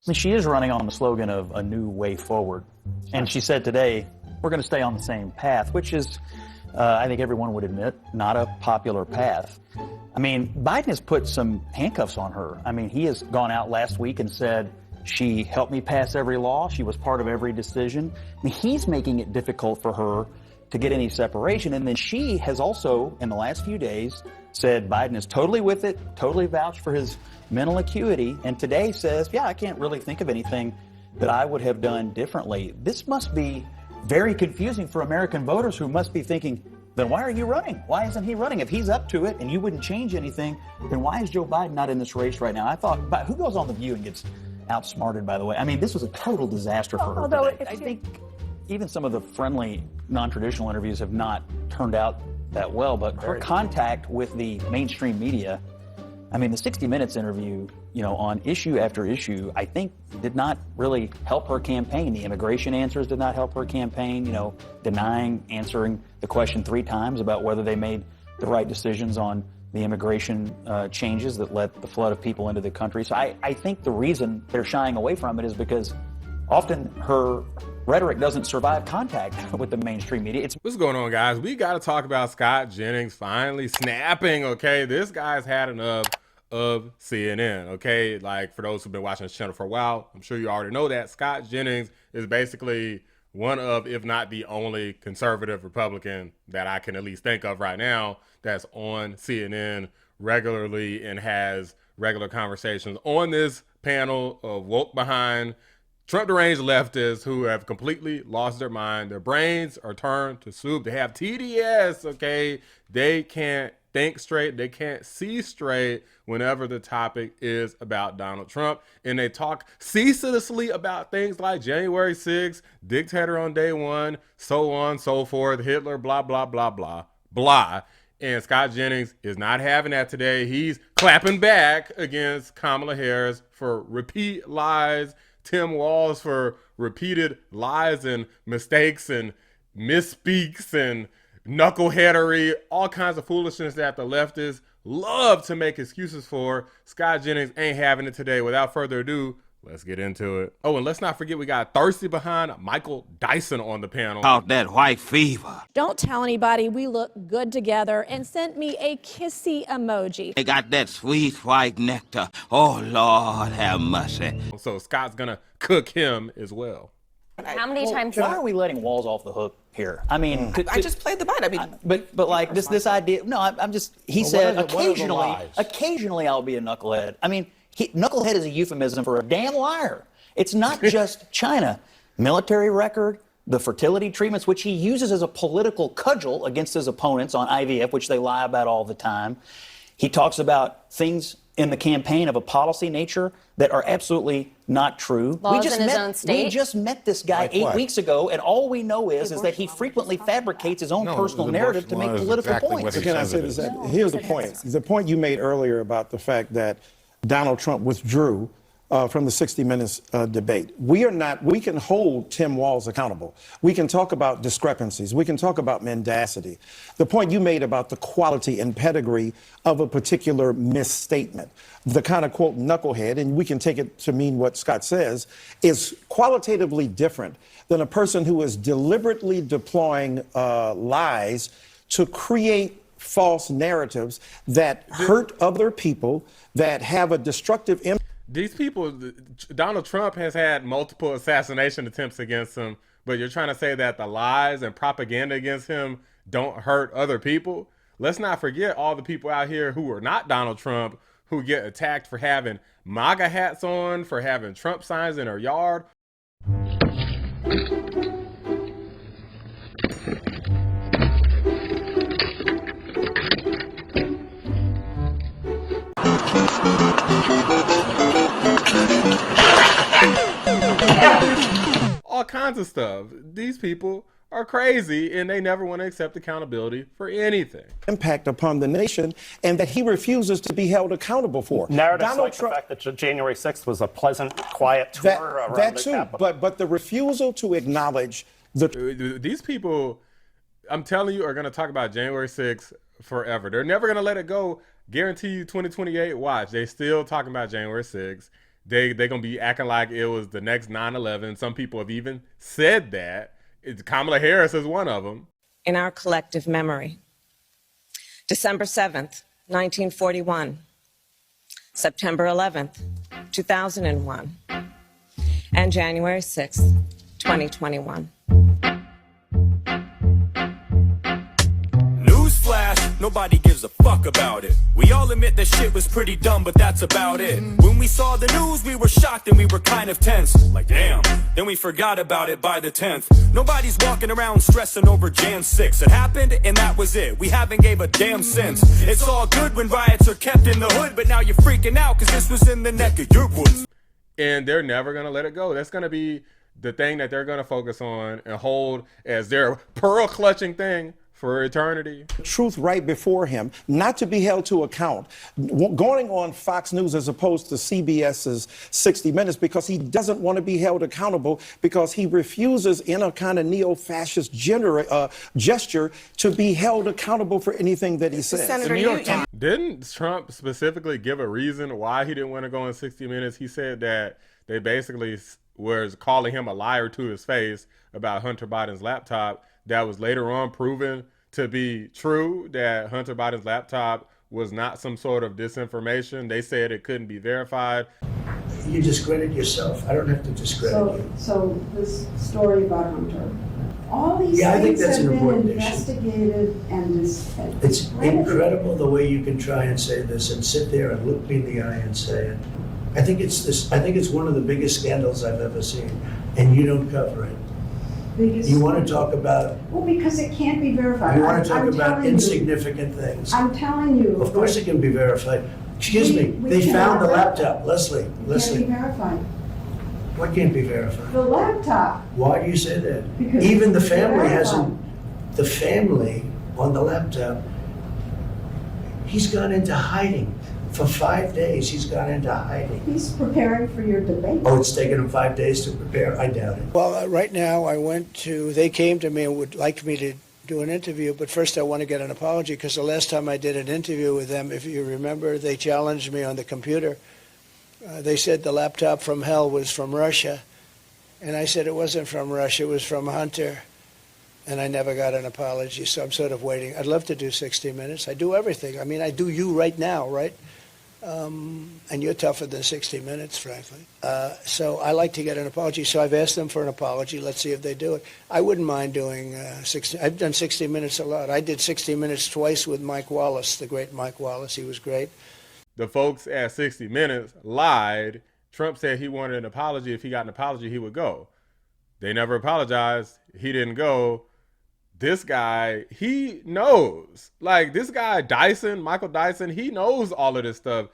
mean, she is running on the slogan of a new way forward. And she said today, we're going to stay on the same path, which is, I think everyone would admit, not a popular path. I mean, Biden has put some handcuffs on her. I mean, he has gone out last week and said, she helped me pass every law. She was part of every decision. I mean, he's making it difficult for her to get any separation. And then she has also, in the last few days, said Biden is totally with it, totally vouched for his mental acuity, and today says, yeah, I can't really think of anything that I would have done differently. This must be very confusing for American voters who must be thinking, then why are you running? Why isn't he running? If he's up to it and you wouldn't change anything, then why is Joe Biden not in this race right now? I thought, but who goes on The View and gets outsmarted, by the way? I mean, this was a total disaster for her today. I think even some of the friendly, non-traditional interviews have not turned out that well, but her contact with the mainstream media, I mean, the 60 Minutes interview, you know, on issue after issue, I think did not really help her campaign. The immigration answers did not help her campaign, you know, answering the question 3 times about whether they made the right decisions on the immigration changes that let the flood of people into the country. So I think the reason they're shying away from it is because often her rhetoric doesn't survive contact with the mainstream media. What's going on, guys? We got to talk about Scott Jennings finally snapping, okay? This guy's had enough of CNN, okay? Like, for those who've been watching this channel for a while, I'm sure you already know that Scott Jennings is basically one of, if not the only conservative Republican that I can at least think of right now that's on CNN regularly and has regular conversations on this panel of woke behind Trump deranged leftists who have completely lost their mind. Their brains are turned to soup. They have TDS, okay? They can't think straight. They can't see straight whenever the topic is about Donald Trump. And they talk ceaselessly about things like January 6th, dictator on day one, so on, so forth, Hitler, blah, blah, blah, blah, blah. And Scott Jennings is not having that today. He's clapping back against Kamala Harris for repeat lies, Tim Walz for repeated lies and mistakes and misspeaks and knuckleheadery, all kinds of foolishness that the leftists love to make excuses for. Scott Jennings ain't having it today. Without further ado, let's get into it. Oh, and let's not forget we got Thirsty Behind Michael Dyson on the panel. About that white fever. Don't tell anybody we look good together, and sent me a kissy emoji. They got that sweet white nectar. Oh, Lord have mercy. So Scott's gonna cook him as well. How many times? Why are we letting Walz off the hook here? I mean, I just played the bite. I mean, but like this idea. No, I'm just. He said occasionally I'll be a knucklehead. I mean, knucklehead is a euphemism for a damn liar. It's not just China. Military record, the fertility treatments, which he uses as a political cudgel against his opponents on IVF, which they lie about all the time. He talks about things in the campaign of a policy nature that are absolutely not true. Laws in his own state? We just met this guy Like 8 what? weeks ago, and all we know is that he frequently fabricates his own personal narrative to make political points. So can I say this? Here's the point. The point you made earlier about the fact that Donald Trump withdrew from the 60 Minutes debate. We can hold Tim Walz accountable. We can talk about discrepancies. We can talk about mendacity. The point you made about the quality and pedigree of a particular misstatement, the kind of quote knucklehead, and we can take it to mean what Scott says, is qualitatively different than a person who is deliberately deploying lies to create false narratives that hurt other people, that have a destructive impact. These people, Donald Trump has had multiple assassination attempts against him, but you're trying to say that the lies and propaganda against him don't hurt other people? Let's not forget all the people out here who are not Donald Trump who get attacked for having MAGA hats on, for having Trump signs in their yard. All kinds of stuff. These people are crazy and they never want to accept accountability for anything. Impact upon the nation, and that he refuses to be held accountable for. Narratives like the fact that January 6th was a pleasant, quiet tour around that the too, Capitol. but the refusal to acknowledge These people, I'm telling you, are going to talk about January 6th forever. They're never going to let it go. Guarantee you 2028, watch. They still talking about January 6th. They're going to be acting like it was the next 9/11. Some people have even said that. Kamala Harris is one of them. In our collective memory, December 7th, 1941, September 11th, 2001, and January 6th, 2021. Newsflash, nobody gives a fuck about it. We all admit that shit was pretty dumb, but that's about it. When we saw the news, we were shocked and we were kind of tense. Like, damn. Then we forgot about it by the 10th. Nobody's walking around stressing over Jan 6. It happened and that was it. We haven't gave a damn since. It's all good when riots are kept in the hood, but now you're freaking out because this was in the neck of your woods. And they're never going to let it go. That's going to be the thing that they're going to focus on and hold as their pearl clutching thing for eternity. Truth right before him, not to be held to account. Going on Fox News as opposed to CBS's 60 Minutes because he doesn't want to be held accountable because he refuses in a kind of neo-fascist gesture to be held accountable for anything that he says. Senator, Didn't Trump specifically give a reason why he didn't want to go on 60 Minutes? He said that they basically was calling him a liar to his face about Hunter Biden's laptop. That was later on proven to be true, that Hunter Biden's laptop was not some sort of disinformation. They said it couldn't be verified. You discredit yourself. I don't have to discredit you. So this story about Hunter, all these I think things that's have an been important issue. investigated and It's incredible the way you can try and say this and sit there and look me in the eye and say it. I think it's one of the biggest scandals I've ever seen, and you don't cover it. You want to talk about? Well, because it can't be verified. You want to talk about insignificant things? I'm telling you. Of course it can be verified. Excuse me. They found the laptop. Leslie. It can't be verified. What can't be verified? The laptop. Why do you say that? Because even the it's family verified. hasn't. The family on the laptop. He's gone into hiding. For 5 days, he's gone into hiding. He's preparing for your debate. Oh, it's taken him 5 days to prepare? I doubt it. Well, right now they came to me and would like me to do an interview, but first I want to get an apology because the last time I did an interview with them, if you remember, they challenged me on the computer. They said the laptop from hell was from Russia, and I said it wasn't from Russia, it was from Hunter, and I never got an apology, so I'm sort of waiting. I'd love to do 60 Minutes. I do everything. I mean, I do you right now, right? And you're tougher than 60 Minutes, frankly. So I like to get an apology. So I've asked them for an apology. Let's see if they do it. I wouldn't mind doing 60. I've done 60 Minutes a lot. I did 60 Minutes twice with Mike Wallace, the great Mike Wallace. He was great. The folks at 60 Minutes lied. Trump said he wanted an apology. If he got an apology, he would go. They never apologized. He didn't go. This guy, he knows. Like, this guy, Dyson, Michael Dyson, he knows all of this stuff.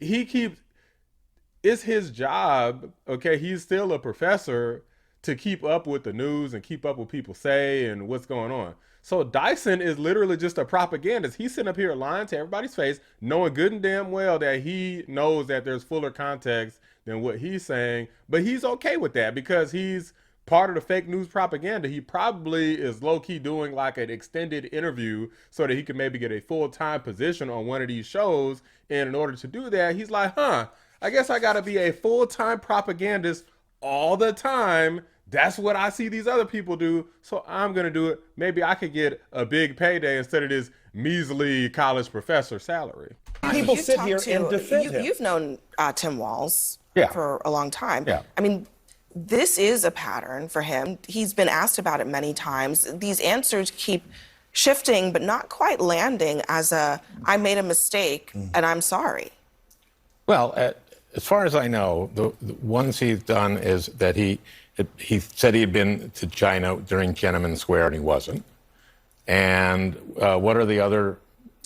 It's his job, okay? He's still a professor to keep up with the news and keep up with what people say and what's going on. So Dyson is literally just a propagandist. He's sitting up here lying to everybody's face, knowing good and damn well that he knows that there's fuller context than what he's saying. But he's okay with that because he's part of the fake news propaganda. He probably is low-key doing like an extended interview so that he can maybe get a full-time position on one of these shows. And in order to do that, he's like, I guess I got to be a full-time propagandist all the time. That's what I see these other people do, so I'm going to do it. Maybe I could get a big payday instead of this measly college professor salary. People sit here and defend him. You've known Tim Walz Yeah. for a long time. Yeah. I mean, this is a pattern for him. He's been asked about it many times. These answers keep shifting, but not quite landing as I made a mistake and I'm sorry. Well, as far as I know, the ones he's done is that he said he had been to China during Tiananmen Square and he wasn't. And what are the other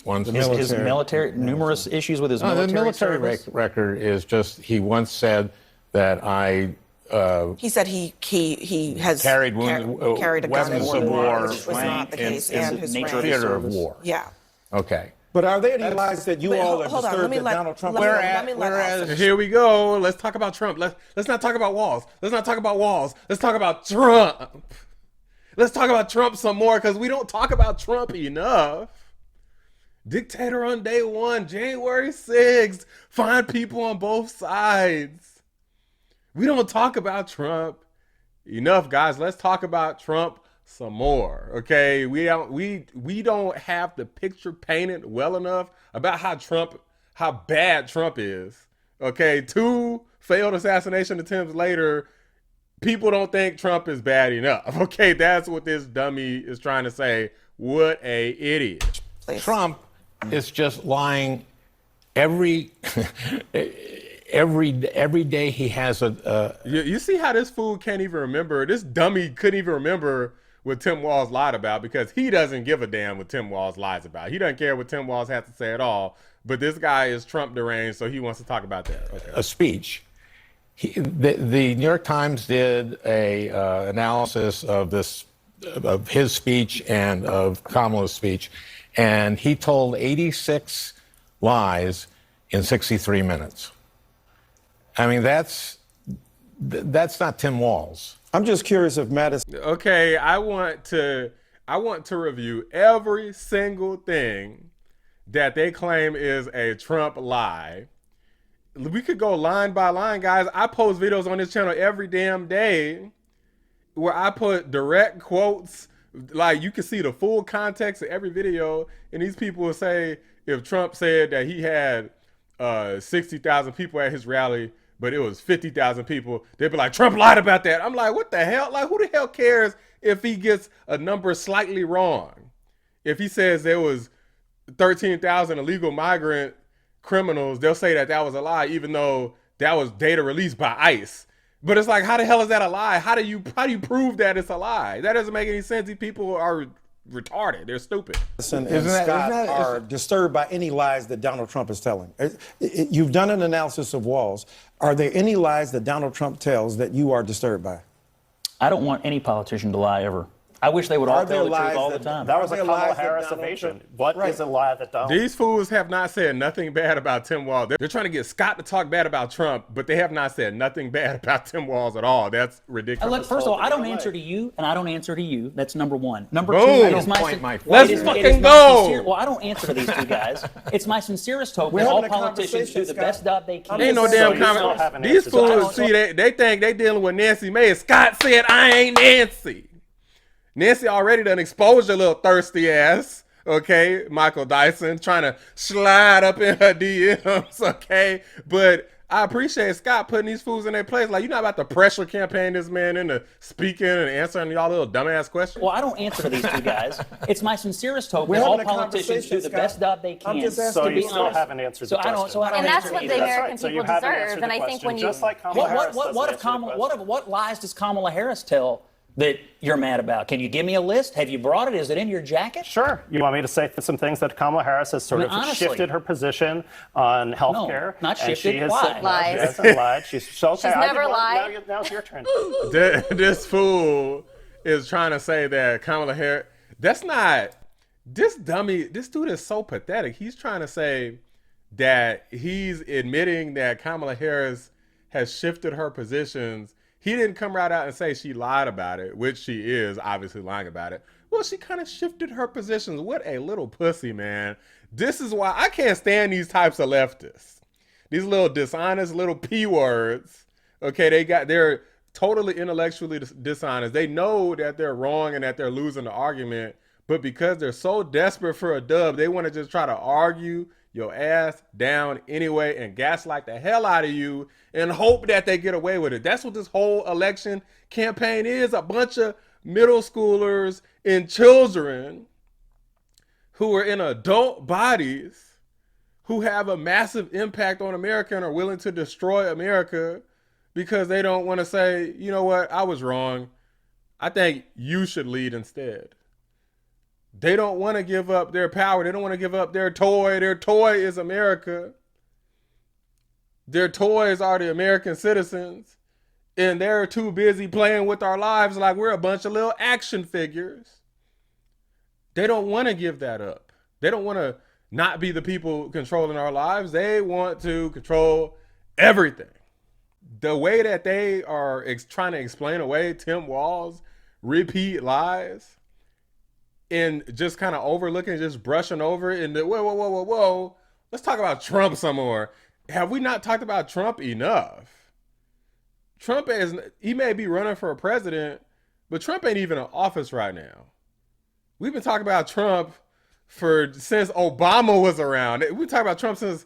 ones? His military, numerous issues with his military The military service. record is just, he once said that He said he has carried carried a gun weapons in of war, which was not the case, in and his nature rank. theater of war. Yeah. Okay. But are there any lies that you But all are hold on, disturbed let me that let- Donald Trump? let me let Al finish. Here we go. Let's talk about Trump. Let's not talk about Walz. Let's not talk about Walz. Let's talk about Trump. Let's talk about Trump some more because we don't talk about Trump enough. Dictator on day one, January 6th. Find people on both sides. We don't talk about Trump enough, guys. Let's talk about Trump some more, okay? We don't have the picture painted well enough about how bad Trump is, okay? 2 failed assassination attempts later, people don't think Trump is bad enough, okay? That's what this dummy is trying to say. What a idiot. Trump is just lying every day he has You see how this fool can't even remember? This dummy couldn't even remember what Tim Walz lied about because he doesn't give a damn what Tim Walz lies about. He doesn't care what Tim Walz has to say at all. But this guy is Trump deranged, so he wants to talk about that. Okay. a speech. The New York Times did a analysis of his speech and of Kamala's speech, and he told 86 lies in 63 minutes. I mean, that's not Tim Walz. I'm just curious if Madison. Okay, I want to review every single thing that they claim is a Trump lie. We could go line by line, guys. I post videos on this channel every damn day where I put direct quotes. Like, you can see the full context of every video, and these people will say if Trump said that he had 60,000 people at his rally, but it was 50,000 people, they'd be like, Trump lied about that. I'm like, what the hell? Like, who the hell cares if he gets a number slightly wrong? If he says there was 13,000 illegal migrant criminals, they'll say that was a lie, even though that was data released by ICE. But it's like, how the hell is that a lie? How do you prove that it's a lie? That doesn't make any sense. These people are retarded. They're stupid. And Scott are disturbed by any lies that Donald Trump is telling. You've done an analysis of Walz. Are there any lies that Donald Trump tells that you are disturbed by? I don't want any politician to lie ever. I wish they would all tell the truth all the time. That was a Kamala Harris evasion. What is a lie that Donald? These fools have not said nothing bad about Tim Walz. They're trying to get Scott to talk bad about Trump, but they have not said nothing bad about Tim Walz at all. That's ridiculous. Look, first of all, I don't answer to you, and I don't answer to you. That's number one. Number Boom. two, it is Let's fucking go. Well, I don't answer to these two guys. It's my sincerest hope that all politicians do the best job they can. Ain't no damn comment. These fools, see, they think they dealing with Nancy May. Scott said, I ain't Nancy. Nancy already done exposed your little thirsty ass, okay? Michael Dyson trying to slide up in her DMs, okay? But I appreciate Scott putting these fools in their place. Like, you're not about to pressure campaign this man into speaking and answering y'all little dumbass questions. Well, I don't answer to these two guys. It's my sincerest hope that all politicians do the best job they can. So you still haven't answered the question. And that's what the American people deserve. And I think when you... Just like Kamala Harris what lies does Kamala Harris tell that you're mad about? Can you give me a list? Have you brought it? Is it in your jacket? Sure. You want me to say some things that Kamala Harris has sort of shifted her position on health care? No, not shifted. She has lies. She hasn't lied. She's never lied. Now it's your turn. This fool is trying to say that Kamala Harris, that's not, this dude is so pathetic. He's trying to say that he's admitting that Kamala Harris has shifted her positions. He didn't come right out and say she lied about it, which she is obviously lying about it. Well, she kind of shifted her positions. What a little pussy, man. This is why I can't stand these types of leftists. These little dishonest little P words. Okay, they're totally intellectually dishonest. They know that they're wrong and that they're losing the argument, but because they're so desperate for a dub, they want to just try to argue your ass down anyway and gaslight the hell out of you and hope that they get away with it. That's what this whole election campaign is. A bunch of middle schoolers and children who are in adult bodies who have a massive impact on America and are willing to destroy America because they don't want to say, you know what, I was wrong. I think you should lead instead. They don't want to give up their power. They don't want to give up their toy. Their toy is America. Their toys are the American citizens. And they're too busy playing with our lives like we're a bunch of little action figures. They don't want to give that up. They don't want to not be the people controlling our lives. They want to control everything. The way that they are trying to explain away Tim Walz repeat lies and just kind of overlooking, just brushing over it, and whoa. Let's talk about Trump some more. Have we not talked about Trump enough? Trump he may be running for a president, but Trump ain't even in office right now. We've been talking about Trump since Obama was around. We've been talking about Trump since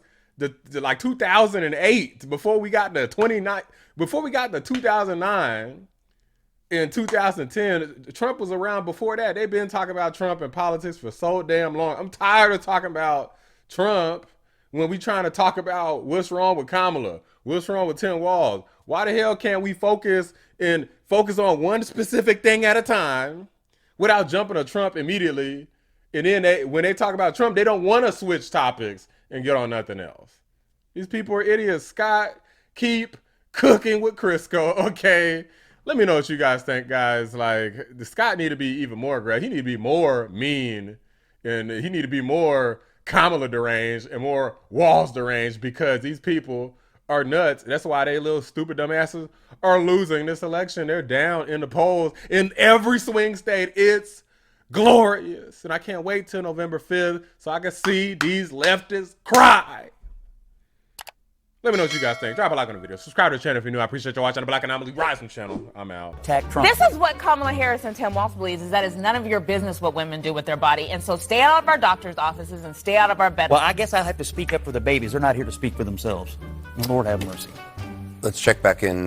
like 2008, before we got to 2009. In 2010, Trump was around before that. They've been talking about Trump in politics for so damn long. I'm tired of talking about Trump when we trying to talk about what's wrong with Kamala, what's wrong with Tim Walz. Why the hell can't we focus on one specific thing at a time without jumping to Trump immediately? And then when they talk about Trump, they don't want to switch topics and get on nothing else. These people are idiots. Scott, keep cooking with Crisco, okay? Let me know what you guys think, guys. Like, Scott need to be even more aggressive. He need to be more mean, and he need to be more Kamala deranged and more Walz deranged, because these people are nuts. That's why they little stupid dumbasses are losing this election. They're down in the polls in every swing state. It's glorious. And I can't wait till November 5th so I can see these leftists cry. Let me know what you guys think. Drop a like on the video. Subscribe to the channel if you're new. I appreciate you watching the Black Anomaly Rising channel. I'm out. Attack Trump. This is what Kamala Harris and Tim Walz believes, is that it's none of your business what women do with their body. And so stay out of our doctor's offices and stay out of our bedrooms. Well, I guess I have to speak up for the babies. They're not here to speak for themselves. Lord have mercy. Let's check back in.